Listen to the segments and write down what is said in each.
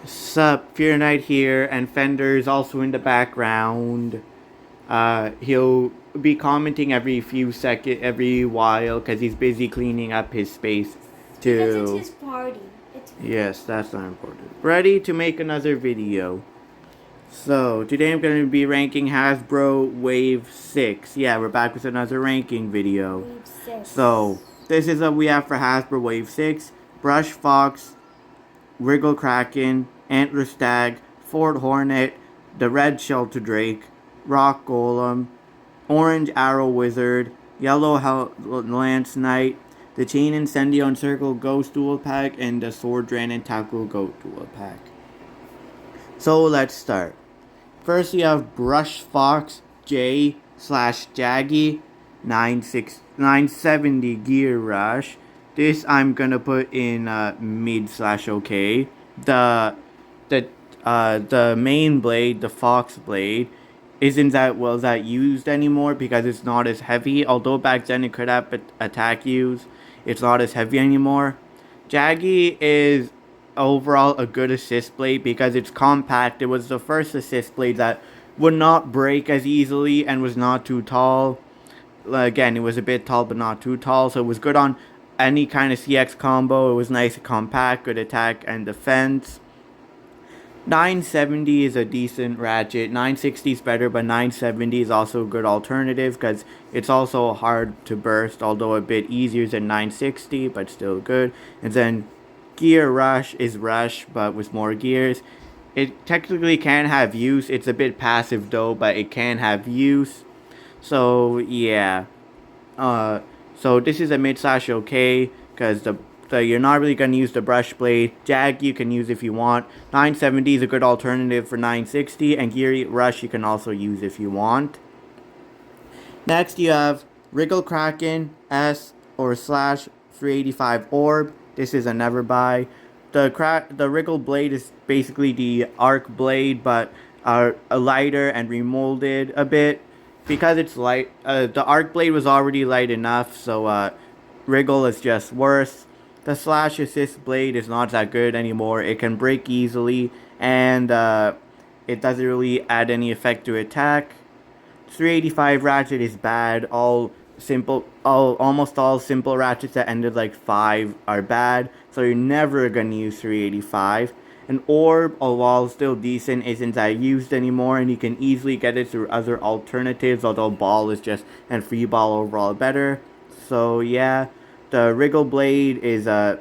Sup, Fear Knight here, and Fender's also in the background. He'll be commenting every while, because he's busy cleaning up his space. Because it's his party. Yes, that's not important. Ready to make another video. So, today I'm going to be ranking Hasbro Wave 6. Yeah, we're back with another ranking video. Wave 6. So, this is what we have for Hasbro Wave 6. Brush Fox, Wriggle Kraken, Antler Stag, Ford Hornet, the Red Shelter Drake, Rock Golem, Orange Arrow Wizard, Yellow Lance Knight, the Chain Incendio and Circle Ghost Dual Pack, and the Sword Dran and Tackle Goat Dual Pack. So let's start. First we have Brush Fox J/Jaggy 970 Rush. This I'm gonna put in mid/okay. The main blade, the Fox blade, isn't that used anymore because it's not as heavy. Although back then it could have attack use, it's not as heavy anymore. Jaggy is overall a good assist blade because it's compact. It was the first assist blade that would not break as easily and was not too tall. Again, it was a bit tall but not too tall, so it was good on any kind of CX combo. It was nice and compact, good attack and defense. 970 is a decent ratchet. 960 is better, but 970 is also a good alternative because it's also hard to burst, although a bit easier than 960, but still good. And then Gear Rush is Rush, but with more gears. It technically can have use. It's a bit passive though, but it can have use. So yeah. So this is a mid/okay because you're not really going to use the brush blade. Jag you can use if you want. 970 is a good alternative for 960, and Gear Rush you can also use if you want. Next you have Wriggle Kraken S or /385 Orb. This is a never buy. The Wriggle blade is basically the arc blade, but a lighter and remolded a bit. Because it's light, the arc blade was already light enough, so Wriggle is just worse. The slash assist blade is not that good anymore. It can break easily, and it doesn't really add any effect to attack. 385 ratchet is bad. Almost all simple ratchets that ended like 5 are bad, so you're never gonna use 385. An orb, while still decent, isn't that used anymore, and you can easily get it through other alternatives, although ball is just, and free ball overall better. So yeah, the Wriggle blade is bad.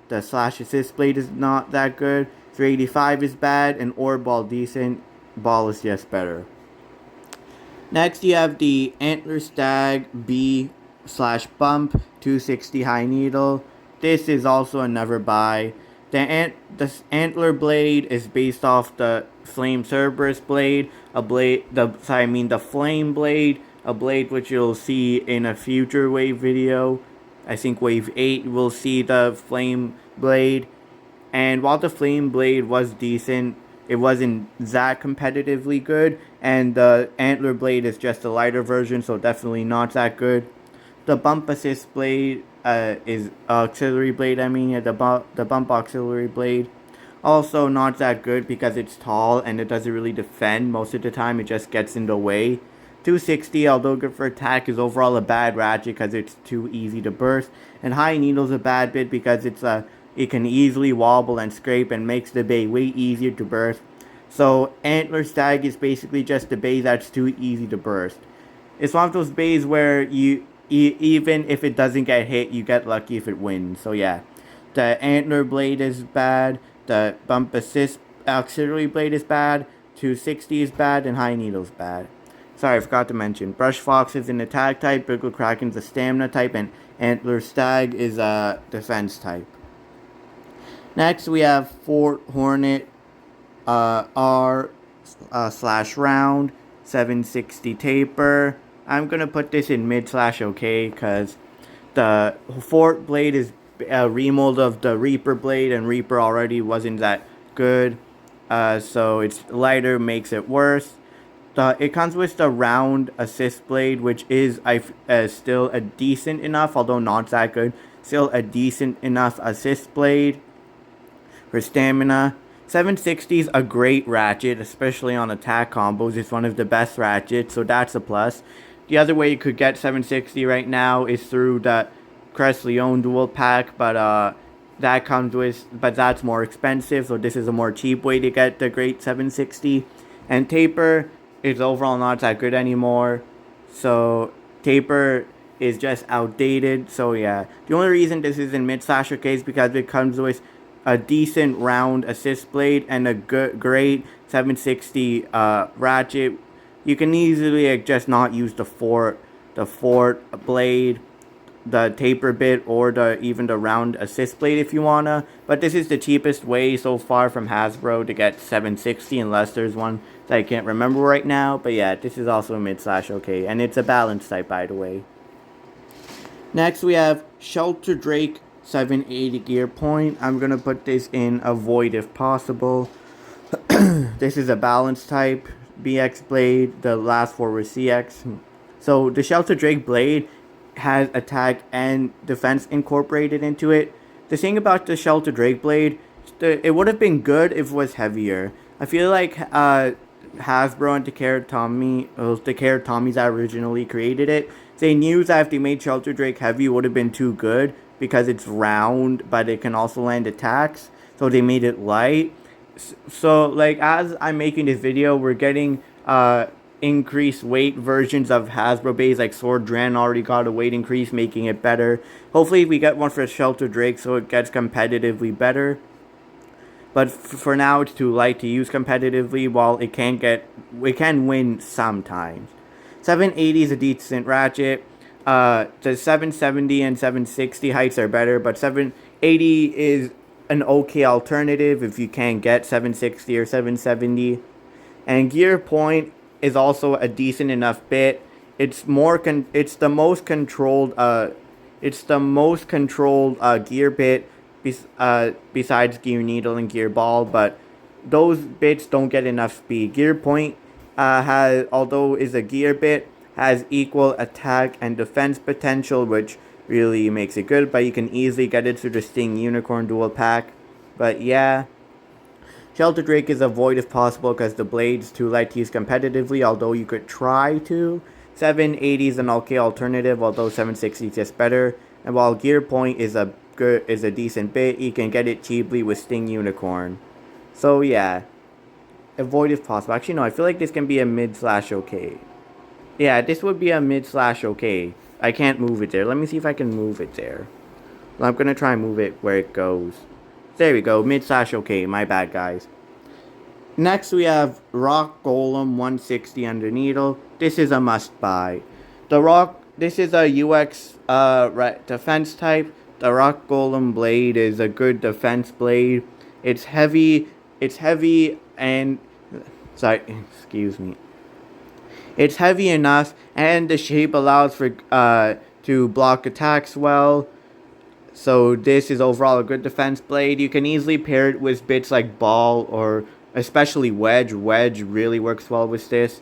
The slash assist blade is not that good. 385 is bad, and orb ball decent. Ball is just better. Next you have the Antler Stag B/Bump 260 High Needle. This is also a never buy. The Antler blade is based off the Flame Cerberus blade, the Flame blade, a blade which you'll see in a future wave video. I think wave 8 will see the Flame blade. And while the Flame blade was decent, it wasn't that competitively good, and the Antler blade is just a lighter version, so definitely not that good. The Bump Assist blade is auxiliary blade. The bump auxiliary blade, also not that good because it's tall and it doesn't really defend most of the time. It just gets in the way. 260, although good for attack, is overall a bad ratchet because it's too easy to burst. And High Needle's a bad bit because it can easily wobble and scrape and makes the bay way easier to burst. So Antler Stag is basically just a bay that's too easy to burst. It's one of those bays where even if it doesn't get hit, you get lucky if it wins. So yeah, the Antler blade is bad. The Bump Assist auxiliary blade is bad. 260 is bad, and High Needle is bad. Sorry, I forgot to mention. Brush Fox is an attack type. Wriggle Kraken is a stamina type, and Antler Stag is a defense type. Next we have Fort Hornet R/round 760 taper. I'm gonna put this in mid/okay because the Fort blade is a remold of the Reaper blade, and Reaper already wasn't that good. So it's lighter, makes it worse. It comes with the round assist blade, which is still a decent enough, although not that good. Still a decent enough assist blade. for stamina. 760 is a great ratchet, especially on attack combos. It's one of the best ratchets, so that's a plus. The other way you could get 760 right now is through the Crest Leon dual pack, but that comes with, but that's more expensive, so this is a more cheap way to get the great 760. And Taper is overall not that good anymore, so Taper is just outdated. So yeah, the only reason this is in mid-slash okay is because it comes with a decent round assist blade and a great 760 ratchet. You can easily just not use the fort blade, the taper bit, or even the round assist blade if you wanna. But this is the cheapest way so far from Hasbro to get 760, unless there's one that I can't remember right now. But yeah, this is also mid-slash okay, and it's a balance type, by the way. Next we have Shelter Drake 780 gear point. I'm gonna put this in avoid if possible. This is a balance type BX blade. The last four were CX. So the Shelter Drake blade has attack and defense incorporated into it. The thing about the Shelter Drake blade, it would have been good if it was heavier. I feel like Hasbro and Takara Tommy's that originally created it. They knew that if they made Shelter Drake heavy, it would have been too good because it's round, but it can also land attacks. So they made it light. So like as I'm making this video, we're getting increased weight versions of Hasbro bays, like Sword Dran already got a weight increase, making it better. Hopefully we get one for Shelter Drake so it gets competitively better. But for now it's too light to use competitively, while it can win sometimes. 780 is a decent ratchet. The 770 and 760 heights are better, but 780 is an okay alternative if you can't get 760 or 770. And gear point is also a decent enough bit. It's the most controlled gear bit besides gear needle and gear ball, but those bits don't get enough speed. Gear point although is a gear bit, has equal attack and defense potential, which really makes it good, but you can easily get it through the Sting Unicorn dual pack. But yeah, Shelter Drake is avoid if possible because the blade's too light to use competitively, although you could try to. 780 is an okay alternative, although 760 is just better. And while gear point is a decent bit, you can get it cheaply with Sting Unicorn. So yeah, avoid if possible. Actually no, I feel like this can be a mid-slash okay. Yeah, this would be a mid-slash okay. I can't move it there. Let me see if I can move it there. Well, I'm gonna try and move it where it goes. There we go, mid-slash okay. My bad, guys. Next we have Rock Golem 160 under needle. This is a must-buy. This is a UX defense type. The Rock Golem blade is a good defense blade. It's heavy and... Sorry, excuse me. It's heavy enough, and the shape allows for to block attacks well. So this is overall a good defense blade. You can easily pair it with bits like ball or especially wedge. Wedge really works well with this.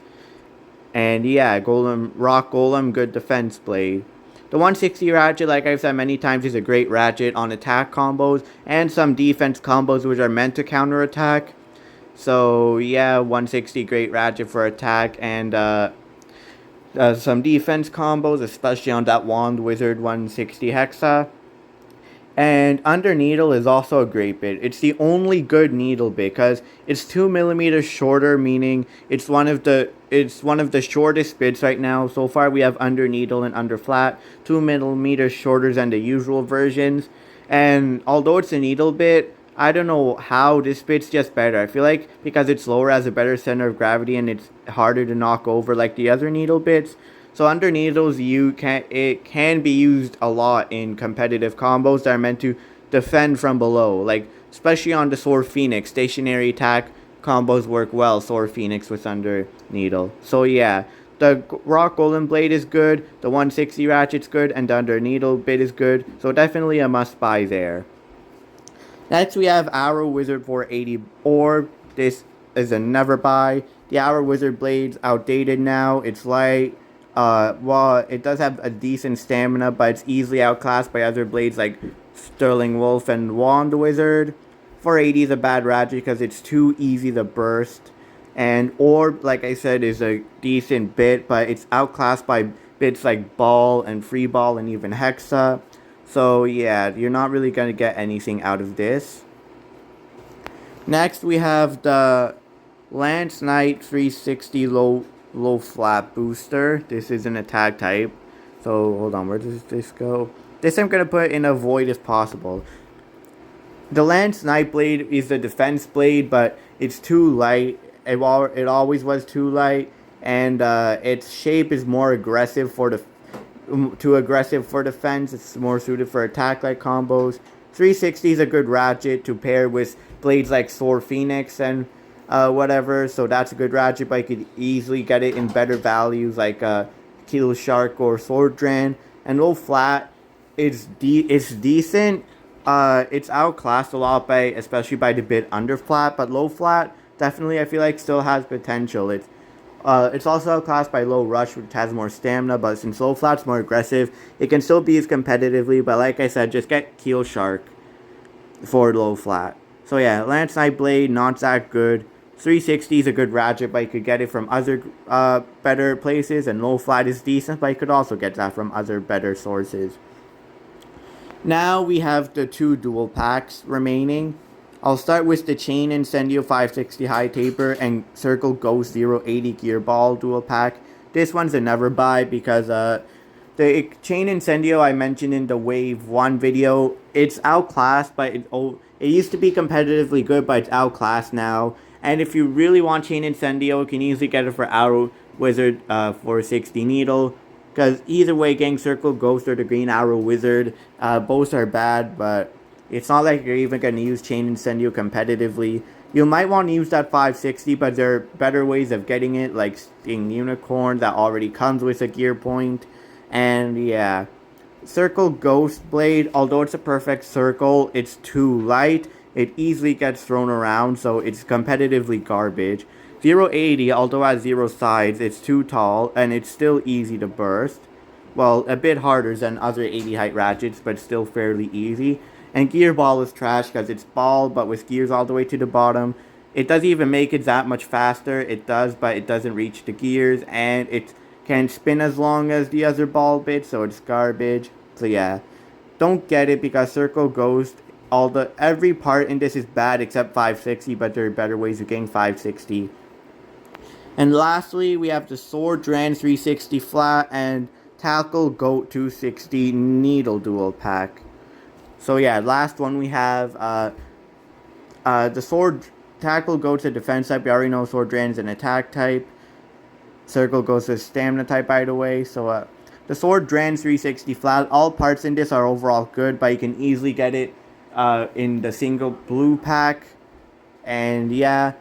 And yeah, Rock Golem, good defense blade. The 160 ratchet, like I've said many times, is a great ratchet on attack combos and some defense combos which are meant to counter attack. So yeah, 160 great ratchet for attack and some defense combos, especially on that Wand Wizard 160 Hexa. And under needle is also a great bit. It's the only good needle bit because it's 2mm shorter, meaning it's one of the shortest bits right now. So far we have under needle and under flat, 2mm shorter than the usual versions. And although it's a needle bit, I don't know how this bit's just better. I feel like because it's lower, has a better center of gravity, and it's harder to knock over like the other needle bits. So under needles, it can be used a lot in competitive combos that are meant to defend from below. Like especially on the Sword Phoenix, stationary attack combos work well. Sword Phoenix with under needle. So yeah, the Rock Golem blade is good, the 160 ratchet's good, and the under needle bit is good. So definitely a must buy there. Next we have Arrow Wizard 480 Orb. This is a never buy. The Arrow Wizard blade's outdated now. It's light. Well, it does have a decent stamina, but it's easily outclassed by other blades like Sterling Wolf and Wand Wizard. 480 is a bad ratchet because it's too easy to burst. And Orb, like I said, is a decent bit, but it's outclassed by bits like Ball and Free Ball and even Hexa. So yeah, you're not really going to get anything out of this. Next, we have the Lance Knight 360 low flat booster. This is an attack type. So hold on, where does this go? This I'm going to put in a void if possible. The Lance Knight blade is a defense blade, but it's too light. It always was too light, and its shape is more aggressive for too aggressive for defense. It's more suited for attack like combos. 360 is a good ratchet to pair with blades like Sword Phoenix and whatever. So that's a good ratchet, but you could easily get it in better values like Kill Shark or Sword Dran. And low flat, it's decent. It's outclassed a lot especially by the bit under flat, but low flat definitely I feel like still has potential. It's also outclassed by low rush, which has more stamina, but since low flat's more aggressive, it can still be used competitively. But like I said, just get Keel Shark for low flat. So yeah, Lance Knight blade not that good. 360 is a good ratchet, but you could get it from other better places, and low flat is decent, but you could also get that from other better sources. Now we have the 2 dual packs remaining. I'll start with the Chain Incendio 560 High Taper and Circle Ghost 080 Gear Ball dual pack. This one's a never buy because the Chain Incendio I mentioned in the Wave 1 video, it's outclassed, but it used to be competitively good, but it's outclassed now. And if you really want Chain Incendio, you can easily get it for Arrow Wizard for 60 Needle. Because either way, getting Circle Ghost or the Green Arrow Wizard, both are bad, but it's not like you're even going to use Chain Incendio competitively. You might want to use that 560, but there are better ways of getting it, like Sting Unicorn that already comes with a gear point. And yeah, Circle Ghost Blade, although it's a perfect circle, it's too light. It easily gets thrown around, so it's competitively garbage. 080, although it has 0 sides, it's too tall, and it's still easy to burst. Well, a bit harder than other 80 height ratchets, but still fairly easy. And Gear Ball is trash because it's ball, but with gears all the way to the bottom. It doesn't even make it that much faster. It does, but it doesn't reach the gears, and it can't spin as long as the other ball bits, so it's garbage. So yeah, don't get it because Circle Ghost, every part in this is bad except 560, but there are better ways of getting 560. And lastly, we have the Sword Dran 360 flat and Tackle Goat 260 needle dual pack. So yeah, last one we have the Sword Tackle Goat's a defense type. We already know Sword Dran is an attack type. Circle Goat's a stamina type, by the way. So the Sword Dran 360 flat, all parts in this are overall good, but you can easily get it in the single blue pack. And yeah,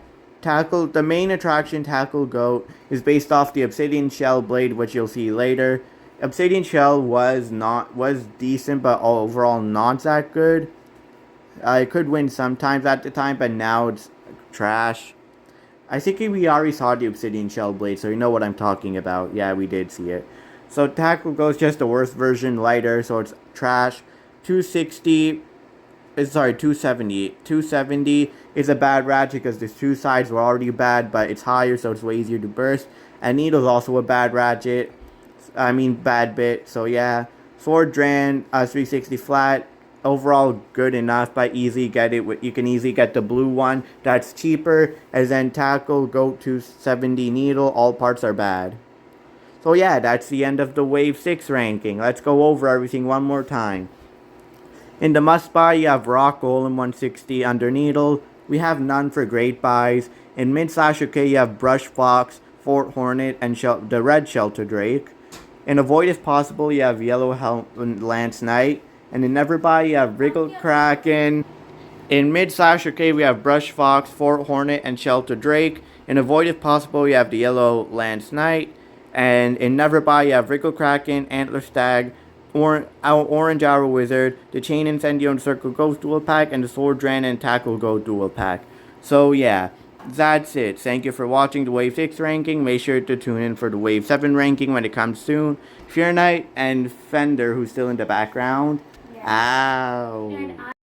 the main attraction, Tackle Goat, is based off the Obsidian Shell blade, which you'll see later. Obsidian Shell was decent, but overall not that good. It could win sometimes at the time, but now it's trash. I think we already saw the Obsidian Shell blade, so you know what I'm talking about. Yeah, we did see it. So Tackle Goat's just the worst version, lighter, so it's trash. 270 is a bad ratchet because the 2 sides were already bad, but it's higher, so it's way easier to burst. And Needle's also a bad ratchet. Bad bit. So yeah, Sword Dran 360 flat, overall good enough, but you can easily get the blue one that's cheaper. And then Tackle Goat 270 needle, all parts are bad. So yeah, that's the end of the Wave 6 ranking. Let's go over everything one more time. In the must buy, you have Rock Golem 160 under needle. We have none for great buys. In mid/OK, you have Brush Fox, Fort Hornet, and the Red Shelter Drake. In avoid if possible, you have Yellow Lance Knight. And in never buy, you have Wriggle Kraken. In mid/OK, we have Brush Fox, Fort Hornet, and Shelter Drake. In avoid if possible, you have the Yellow Lance Knight. And in never buy, you have Wriggle Kraken, Antler Stag, Orange Arrow Wizard, the Chain Incendio and Circle Ghost dual pack, and the Sword Dran and Tackle Goat dual pack. So yeah, that's it. Thank you for watching the Wave 6 ranking. Make sure to tune in for the Wave 7 ranking when it comes soon. Fear Knight and Fender, who's still in the background. Yeah. Ow.